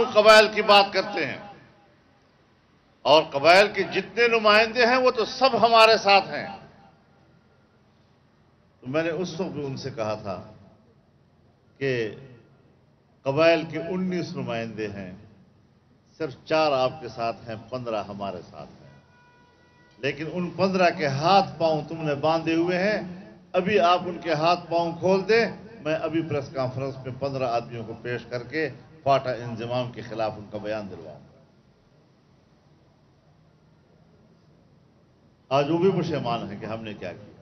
وہ قبائل کی بات کرتے ہیں، اور قبائل کے جتنے نمائندے ہیں وہ تو سب ہمارے ساتھ ہیں۔ تو میں نے اس وقت بھی ان سے کہا تھا کہ قبائل کے 19 نمائندے ہیں، صرف 4 آپ کے ساتھ ہیں، 15 ہمارے ساتھ ہیں، لیکن ان 15 کے ہاتھ پاؤں تم نے باندھے ہوئے ہیں۔ ابھی آپ ان کے ہاتھ پاؤں کھول دیں، میں ابھی پریس کانفرنس میں 15 آدمیوں کو پیش کر کے فاٹا انضمام کے خلاف ان کا بیان دلواؤں گا۔ آج وہ بھی پشیمان ہیں کہ ہم نے کیا کیا۔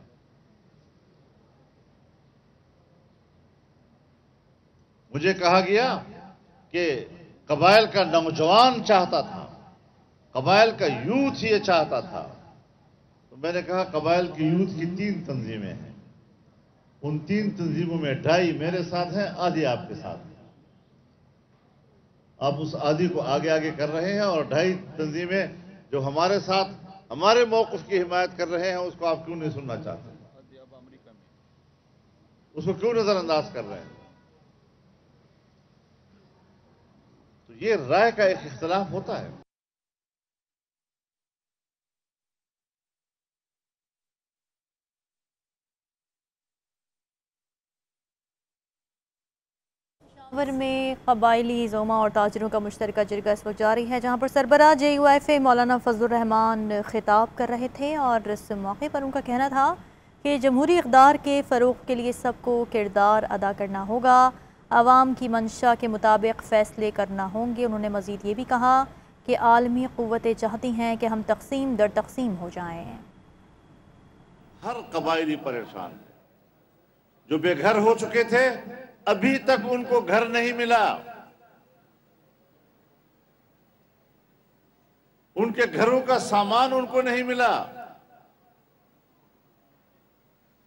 مجھے کہا گیا کہ قبائل کا نوجوان چاہتا تھا، قبائل کا یوتھ یہ چاہتا تھا۔ تو میں نے کہا قبائل کی یوتھ کی 3 تنظیمیں ہیں، ان 3 تنظیموں میں 2.5 میرے ساتھ ہیں، آدھی آپ کے ساتھ ہیں۔ آپ اس آدھی کو آگے آگے کر رہے ہیں، اور 2.5 تنظیمیں جو ہمارے ساتھ ہمارے موقف کی حمایت کر رہے ہیں، اس کو آپ کیوں نہیں سننا چاہتے؟ اس کو کیوں نظر انداز کر رہے ہیں؟ تو یہ رائے کا ایک اختلاف ہوتا ہے۔ پشاور میں قبائلی زوما اور تاجروں کا مشترکہ جرگہ اس وقت جاری ہے، جہاں پر سربراہ JUIF مولانا فضل الرحمان خطاب کر رہے تھے، اور اس موقع پر ان کا کہنا تھا کہ جمہوری اقدار کے فروغ کے لیے سب کو کردار ادا کرنا ہوگا، عوام کی منشا کے مطابق فیصلے کرنا ہوں گے۔ انہوں نے مزید یہ بھی کہا کہ عالمی قوتیں چاہتی ہیں کہ ہم تقسیم در تقسیم ہو جائیں۔ ہر قبائلی پریشان ہے، جو بے گھر ہو چکے تھے ابھی تک ان کو گھر نہیں ملا، ان کے گھروں کا سامان ان کو نہیں ملا،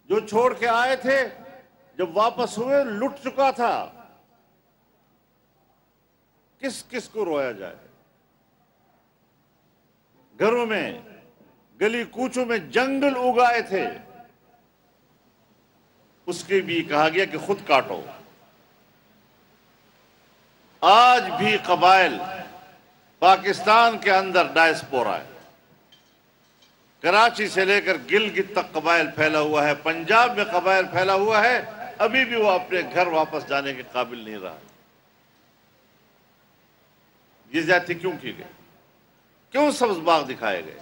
جو چھوڑ کے آئے تھے جب واپس ہوئے لٹ چکا تھا۔ کس کس کو رویا جائے؟ گھروں میں گلی کوچوں میں جنگل اگائے تھے، اس کے بھی کہا گیا کہ خود کاٹو۔ آج بھی قبائل پاکستان کے اندر ڈائسپورا ہے، کراچی سے لے کر گلگت تک قبائل پھیلا ہوا ہے، پنجاب میں قبائل پھیلا ہوا ہے، ابھی بھی وہ اپنے گھر واپس جانے کے قابل نہیں رہا۔ یہ زیادتی کیوں کی گئی؟ کیوں سبز باغ دکھائے گئے؟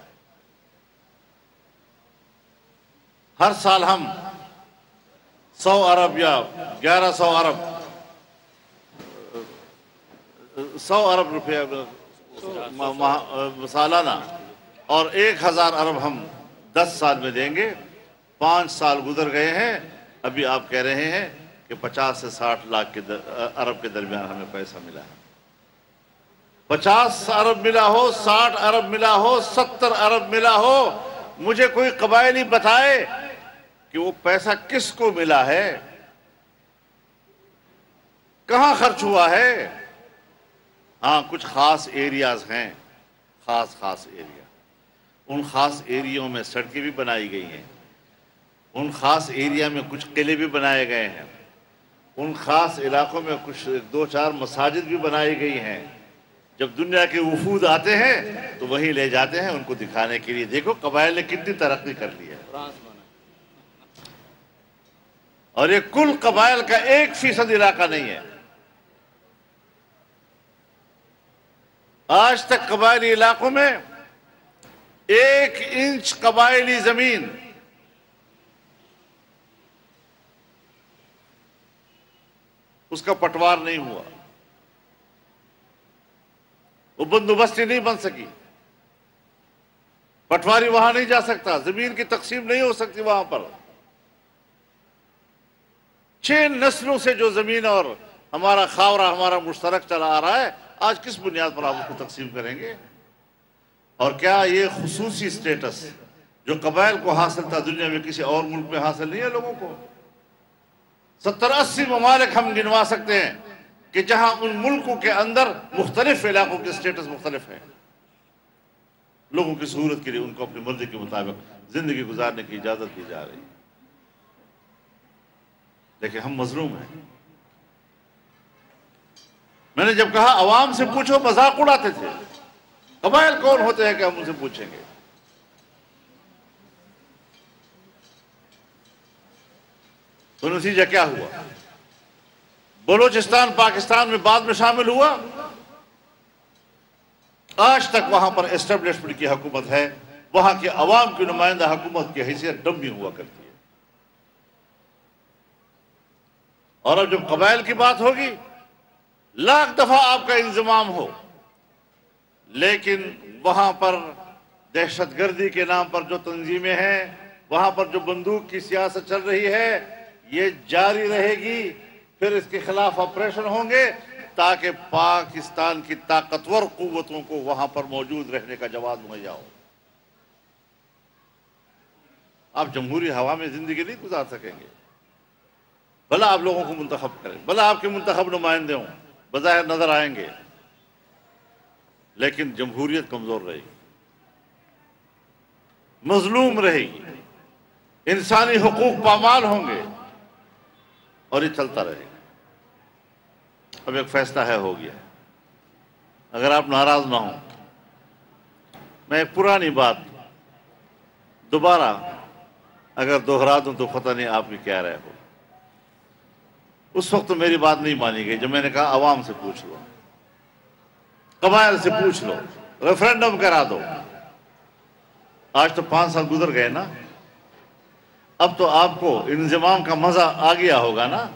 ہر سال ہم 100 ارب یا 1100 ارب 100 ارب روپے سالانہ اور 1000 ارب ہم 10 سال میں دیں گے۔ 5 سال گزر گئے ہیں، ابھی آپ کہہ رہے ہیں کہ 50 سے 60 لاکھ ارب کے درمیان ہمیں پیسہ ملا ہے۔ 50 ارب ملا ہو، 60 ارب ملا ہو، 70 ارب ملا ہو، مجھے کوئی قبائلی بتائے کہ وہ پیسہ کس کو ملا ہے، کہاں خرچ ہوا ہے؟ ہاں، کچھ خاص ایریاز ہیں، خاص ایریا، ان خاص ایریوں میں سڑکیں بھی بنائی گئی ہیں، ان خاص ایریا میں کچھ قلعے بھی بنائے گئے ہیں، ان خاص علاقوں میں کچھ 2-4 مساجد بھی بنائی گئی ہیں۔ جب دنیا کے وفود آتے ہیں تو وہی لے جاتے ہیں ان کو دکھانے کے لیے، دیکھو قبائل نے کتنی ترقی کر لی ہے۔ اور یہ کل قبائل کا 1% علاقہ نہیں ہے۔ آج تک قبائلی علاقوں میں 1 انچ قبائلی زمین اس کا پٹوار نہیں ہوا، وہ بندوبستی نہیں بن سکی، پٹواری وہاں نہیں جا سکتا، زمین کی تقسیم نہیں ہو سکتی وہاں پر۔ 6 نسلوں سے جو زمین اور ہمارا خاورہ ہمارا مشترک چلا آ رہا ہے، آج کس بنیاد پر آپ اس کو تقسیم کریں گے؟ اور کیا یہ خصوصی سٹیٹس جو قبائل کو حاصل تھا دنیا میں کسی اور ملک میں حاصل نہیں ہے لوگوں کو؟ 70-80 ممالک ہم گنوا سکتے ہیں کہ جہاں ان ملکوں کے اندر مختلف علاقوں کے سٹیٹس مختلف ہیں، لوگوں کی سہولت کے لیے ان کو اپنی مرضی کے مطابق زندگی گزارنے کی اجازت دی جا رہی ہے، لیکن ہم مظلوم ہیں۔ میں نے جب کہا عوام سے پوچھو، مذاق اڑاتے تھے، قبائل کون ہوتے ہیں کہ ہم ان سے پوچھیں گے؟ تو نتیجہ کیا ہوا؟ بلوچستان پاکستان میں بعد میں شامل ہوا، آج تک وہاں پر اسٹیبلشمنٹ کی حکومت ہے، وہاں کے عوام کی نمائندہ حکومت کی حیثیت ڈمی ہوا کرتی ہے۔ اور اب جب قبائل کی بات ہوگی، لاکھ دفعہ آپ کا انضمام ہو، لیکن وہاں پر دہشت گردی کے نام پر جو تنظیمیں ہیں، وہاں پر جو بندوق کی سیاست چل رہی ہے، یہ جاری رہے گی، پھر اس کے خلاف آپریشن ہوں گے تاکہ پاکستان کی طاقتور قوتوں کو وہاں پر موجود رہنے کا جواز مہیا ہو۔ آپ جمہوری ہوا میں زندگی نہیں گزار سکیں گے، بھلا آپ لوگوں کو منتخب کریں، بھلا آپ کے منتخب نمائندے ہوں، بظاہر نظر آئیں گے، لیکن جمہوریت کمزور رہے گی، مظلوم رہے گی، انسانی حقوق پامال ہوں گے، اور یہ چلتا رہے گا۔ اب ایک فیصلہ ہو گیا، اگر آپ ناراض نہ ہوں، میں ایک پرانی بات دوبارہ اگر دوہرا دوں تو پتہ نہیں آپ بھی کیا رہے ہو۔ اس وقت تو میری بات نہیں مانی گئی جب میں نے کہا عوام سے پوچھ لو، قبائل سے پوچھ لو، ریفرینڈم کرا دو۔ آج تو 5 سال گزر گئے نا، اب تو آپ کو انضمام کا مزہ آ گیا ہوگا نا،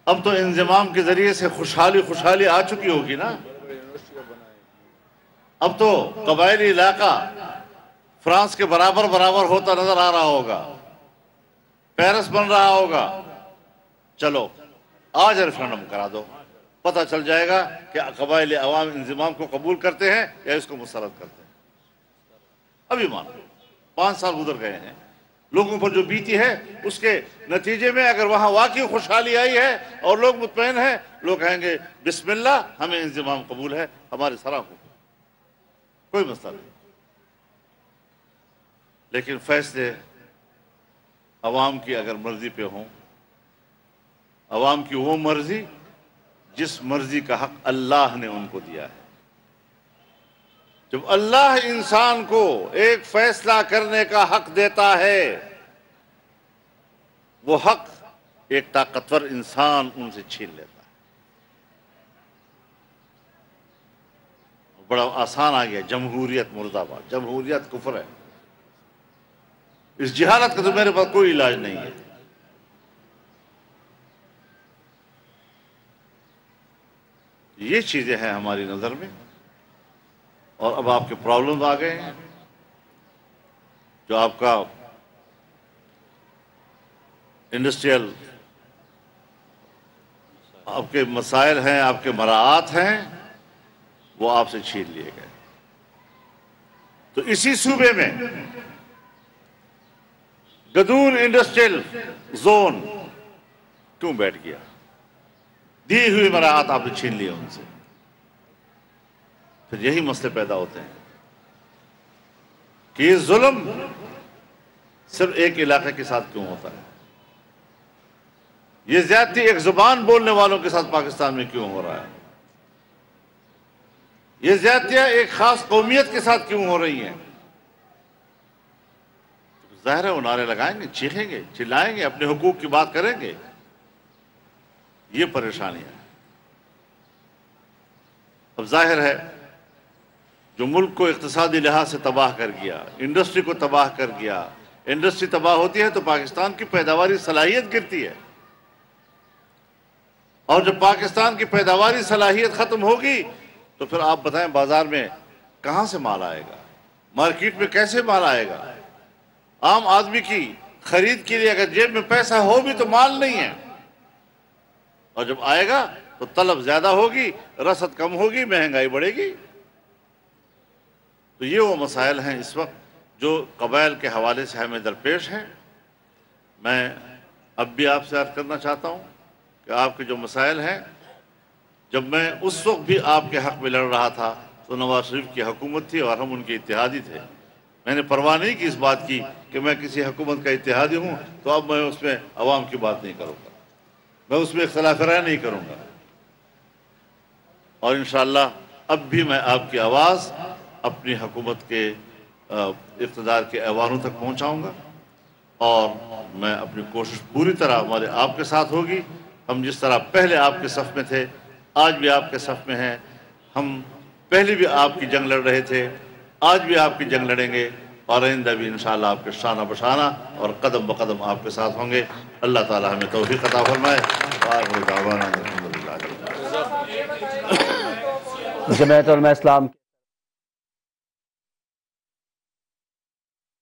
اب تو انضمام کے ذریعے سے خوشحالی آ چکی ہوگی نا، اب تو قبائلی علاقہ فرانس کے برابر ہوتا نظر آ رہا ہوگا، پیرس بن رہا ہوگا۔ چلو آج ریفرینڈم کرا دو، پتہ چل جائے گا کہ قبائلی عوام انضمام کو قبول کرتے ہیں یا اس کو مسترد کرتے ہیں۔ ابھی مانو 5 سال گزر گئے ہیں، لوگوں پر جو بیتی ہے اس کے نتیجے میں اگر وہاں واقعی خوشحالی آئی ہے اور لوگ مطمئن ہیں، لوگ کہیں گے بسم اللہ، ہمیں انضمام قبول ہے، ہمارے سرا کو کوئی مسئلہ نہیں۔ لیکن فیصلے عوام کی اگر مرضی پہ ہوں، عوام کی وہ مرضی جس مرضی کا حق اللہ نے ان کو دیا ہے۔ جب اللہ انسان کو ایک فیصلہ کرنے کا حق دیتا ہے، وہ حق ایک طاقتور انسان ان سے چھین لیتا ہے۔ بڑا آسان آ گیا، جمہوریت مرد آباد، جمہوریت کفر ہے، اس جہالت کا تو میرے پاس کوئی علاج نہیں ہے۔ یہ چیزیں ہیں ہماری نظر میں، اور اب آپ کے پرابلمز آ گئے ہیں، جو آپ کا انڈسٹریل آپ کے مسائل ہیں، آپ کے مراعات ہیں، وہ آپ سے چھین لیے گئے۔ تو اسی صوبے میں گدون انڈسٹریل زون کیوں بیٹھ گیا؟ دی ہوئی مراعات آپ نے چھین لیے ان سے۔ پھر یہی مسئلے پیدا ہوتے ہیں کہ یہ ظلم صرف ایک علاقے کے ساتھ کیوں ہوتا ہے، یہ زیادتی ایک زبان بولنے والوں کے ساتھ پاکستان میں کیوں ہو رہا ہے، یہ زیادتیاں ایک خاص قومیت کے ساتھ کیوں ہو رہی ہیں؟ ظاہر ہے وہ نعرے لگائیں گے، چیخیں گے، چلائیں گے، اپنے حقوق کی بات کریں گے۔ یہ پریشانی ہے۔ اب ظاہر ہے جو ملک کو اقتصادی لحاظ سے تباہ کر گیا، انڈسٹری کو تباہ کر گیا، انڈسٹری تباہ ہوتی ہے تو پاکستان کی پیداواری صلاحیت گرتی ہے، اور جب پاکستان کی پیداواری صلاحیت ختم ہوگی تو پھر آپ بتائیں بازار میں کہاں سے مال آئے گا، مارکیٹ میں کیسے مال آئے گا؟ عام آدمی کی خرید کے لیے اگر جیب میں پیسہ ہو بھی تو مال نہیں ہے، اور جب آئے گا تو طلب زیادہ ہوگی، رسد کم ہوگی، مہنگائی بڑھے گی۔ تو یہ وہ مسائل ہیں اس وقت جو قبائل کے حوالے سے ہمیں درپیش ہیں۔ میں اب بھی آپ سے عرض کرنا چاہتا ہوں کہ آپ کے جو مسائل ہیں، جب میں اس وقت بھی آپ کے حق میں لڑ رہا تھا تو نواز شریف کی حکومت تھی اور ہم ان کے اتحادی تھے، میں نے پرواہ نہیں کی اس بات کی کہ میں کسی حکومت کا اتحادی ہوں تو اب میں اس میں عوام کی بات نہیں کروں گا، میں اس میں اختلاف رائے نہیں کروں گا۔ اور انشاءاللہ اب بھی میں آپ کی آواز اپنی حکومت کے اقتدار کے ایوانوں تک پہنچاؤں گا، اور میں اپنی کوشش پوری طرح ہمارے آپ کے ساتھ ہوگی۔ ہم جس طرح پہلے آپ کے صف میں تھے، آج بھی آپ کے صف میں ہیں، ہم پہلے بھی آپ کی جنگ لڑ رہے تھے، آج بھی آپ کی جنگ لڑیں گے، اور آئندہ بھی انشاءاللہ آپ کے شانہ بشانہ اور قدم بقدم آپ کے ساتھ ہوں گے۔ اللہ تعالی ہمیں توفیق عطا فرمائے۔ وآخر دعوانا الحمدللہ۔ جمعیت علماء اسلام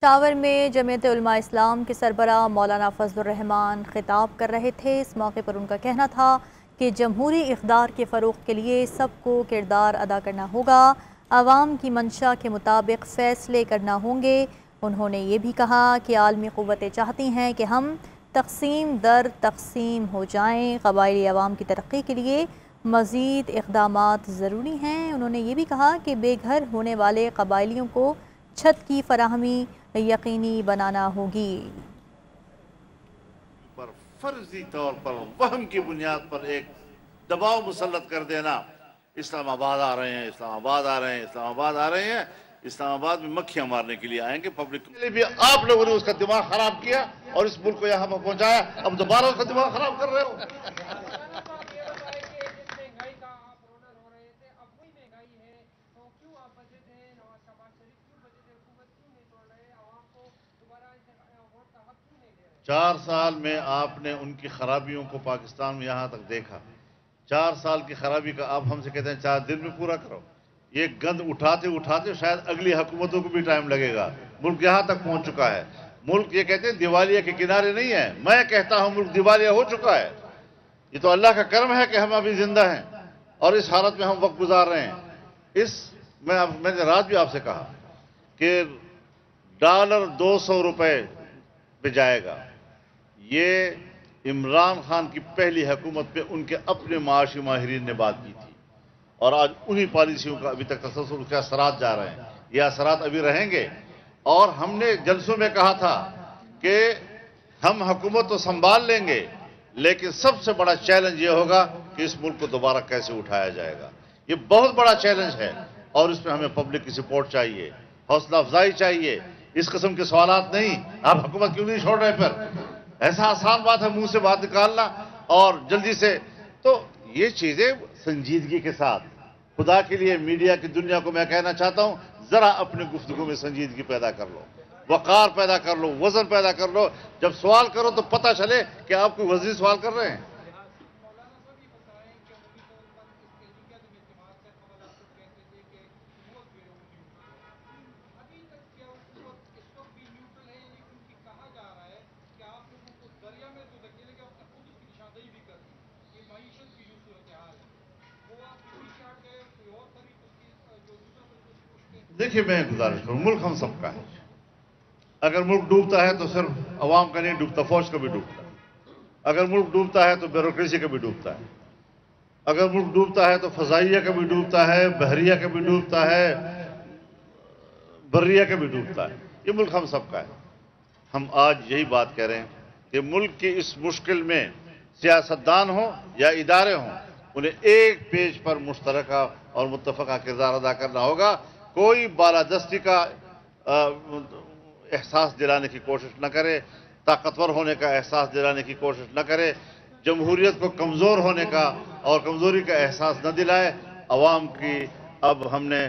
پشاور میں جمعیت علماء اسلام کے سربراہ مولانا فضل الرحمان خطاب کر رہے تھے۔ اس موقع پر ان کا کہنا تھا کہ جمہوری اقدار کے فروغ کے لیے سب کو کردار ادا کرنا ہوگا، عوام کی منشا کے مطابق فیصلے کرنا ہوں گے۔ انہوں نے یہ بھی کہا کہ عالمی قوتیں چاہتی ہیں کہ ہم تقسیم در تقسیم ہو جائیں، قبائلی عوام کی ترقی کے لیے مزید اقدامات ضروری ہیں۔ انہوں نے یہ بھی کہا کہ بے گھر ہونے والے قبائلیوں کو چھت کی فراہمی یقینی بنانا ہوگی۔ پر فرضی طور پر وہم کی بنیاد پر ایک دباؤ مسلط کر دینا، اسلام آباد آ رہے ہیں، اسلام آباد آ رہے ہیں، اسلام آباد آ رہے ہیں، اسلام آباد میں مکھیاں مارنے کے لیے آئیں گے۔ پبلک کے لیے بھی آپ لوگوں نے اس کا دماغ خراب کیا اور اس ملک کو یہاں پر پہنچایا، اب دوبارہ اس کا دماغ خراب کر رہے ہو۔ چار سال میں آپ نے ان کی خرابیوں کو پاکستان میں یہاں تک دیکھا۔ 4 سال کی خرابی کا آپ ہم سے کہتے ہیں 4 دن میں پورا کرو۔ یہ گند اٹھاتے اٹھاتے شاید اگلی حکومتوں کو بھی ٹائم لگے گا۔ ملک یہاں تک پہنچ چکا ہے۔ ملک یہ کہتے ہیں دیوالیہ کے کنارے نہیں ہے، میں کہتا ہوں ملک دیوالیہ ہو چکا ہے۔ یہ تو اللہ کا کرم ہے کہ ہم ابھی زندہ ہیں اور اس حالت میں ہم وقت گزار رہے ہیں۔ میں نے رات بھی آپ سے کہا کہ ڈالر 200 روپے پہ جائے گا۔ یہ عمران خان کی پہلی حکومت پہ ان کے اپنے معاشی ماہرین نے بات کی تھی، اور آج انہی پالیسیوں کا ابھی تک تسلسل کے اثرات جا رہے ہیں۔ یہ اثرات ابھی رہیں گے، اور ہم نے جلسوں میں کہا تھا کہ ہم حکومت تو سنبھال لیں گے، لیکن سب سے بڑا چیلنج یہ ہوگا کہ اس ملک کو دوبارہ کیسے اٹھایا جائے گا۔ یہ بہت بڑا چیلنج ہے، اور اس میں ہمیں پبلک کی سپورٹ چاہیے، حوصلہ افزائی چاہیے۔ اس قسم کے سوالات نہیں، آپ حکومت کیوں نہیں چھوڑ رہے؟ پھر ایسا آسان بات ہے منہ سے بات نکالنا اور جلدی سے۔ تو یہ چیزیں سنجیدگی کے ساتھ، خدا کے لیے میڈیا کی دنیا کو میں کہنا چاہتا ہوں، ذرا اپنی گفتگو میں سنجیدگی پیدا کر لو، وقار پیدا کر لو، وزن پیدا کر لو۔ جب سوال کرو تو پتہ چلے کہ آپ کوئی وزنی سوال کر رہے ہیں۔ دیکھیے میں گزارش کروں، ملک ہم سب کا ہے۔ اگر ملک ڈوبتا ہے تو صرف عوام کا نہیں ڈوبتا، فوج کا بھی ڈوبتا ہے۔ اگر ملک ڈوبتا ہے تو بیوروکریسی کا بھی ڈوبتا ہے۔ اگر ملک ڈوبتا ہے تو فضائیہ کا بھی ڈوبتا ہے، بحریہ کا بھی ڈوبتا ہے، بریہ کا بھی ڈوبتا ہے۔ یہ ملک ہم سب کا ہے۔ ہم آج یہی بات کہہ رہے ہیں کہ ملک کی اس مشکل میں سیاستدان ہوں یا ادارے ہوں، انہیں ایک پیج پر مشترکہ اور متفقہ کردار ادا کرنا ہوگا۔ کوئی بالادستی کا احساس دلانے کی کوشش نہ کرے، طاقتور ہونے کا احساس دلانے کی کوشش نہ کرے، جمہوریت کو کمزور ہونے کا اور کمزوری کا احساس نہ دلائے۔ عوام کی اب ہم نے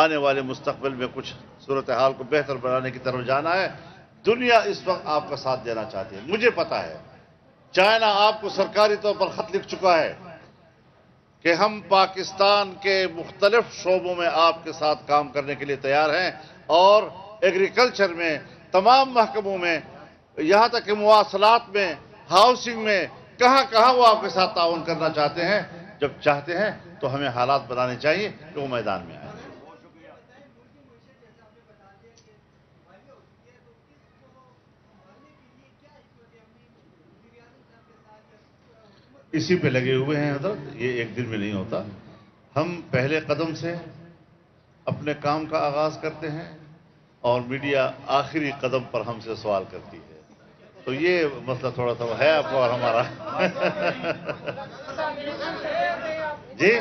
آنے والے مستقبل میں کچھ صورتحال کو بہتر بنانے کی طرف جانا ہے۔ دنیا اس وقت آپ کا ساتھ دینا چاہتی ہے، مجھے پتا ہے۔ چائنا آپ کو سرکاری طور پر خط لکھ چکا ہے کہ ہم پاکستان کے مختلف شعبوں میں آپ کے ساتھ کام کرنے کے لیے تیار ہیں، اور ایگریکلچر میں، تمام محکموں میں، یہاں تک کہ مواصلات میں، ہاؤسنگ میں، کہاں کہاں وہ آپ کے ساتھ تعاون کرنا چاہتے ہیں۔ جب چاہتے ہیں تو ہمیں حالات بنانے چاہیے کہ وہ میدان میں آئیں۔ اسی پہ لگے ہوئے ہیں حضرت، یہ ایک دن میں نہیں ہوتا۔ ہم پہلے قدم سے اپنے کام کا آغاز کرتے ہیں اور میڈیا آخری قدم پر ہم سے سوال کرتی ہے، تو یہ مسئلہ تھوڑا سا ہے آپ کو اور ہمارا۔ جی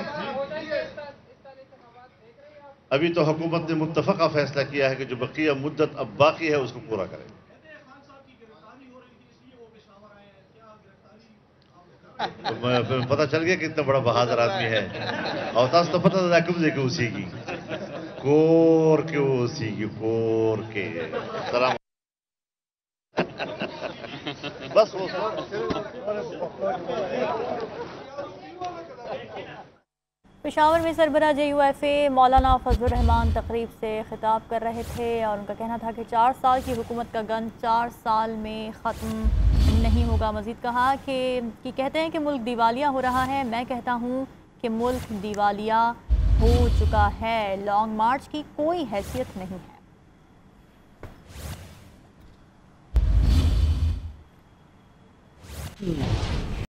ابھی تو حکومت نے متفقہ فیصلہ کیا ہے کہ جو بقیہ مدت اب باقی ہے اس کو پورا کرے. پتہ چل گیا کہ اتنا بڑا بہادر آدمی ہے. اور تاس تو پتہ تھا کب دے کے اسی کی کور کے اسی کی کور کے سلام بس وہ پشاور میں سربراہ JUIF مولانا فضل الرحمان تقریب سے خطاب کر رہے تھے اور ان کا کہنا تھا کہ 4 سال کی حکومت کا گند 4 سال میں ختم نہیں ہوگا. مزید کہا کہ کہتے ہیں کہ ملک دیوالیہ ہو رہا ہے. میں کہتا ہوں کہ ملک دیوالیہ ہو چکا ہے. لانگ مارچ کی کوئی حیثیت نہیں ہے.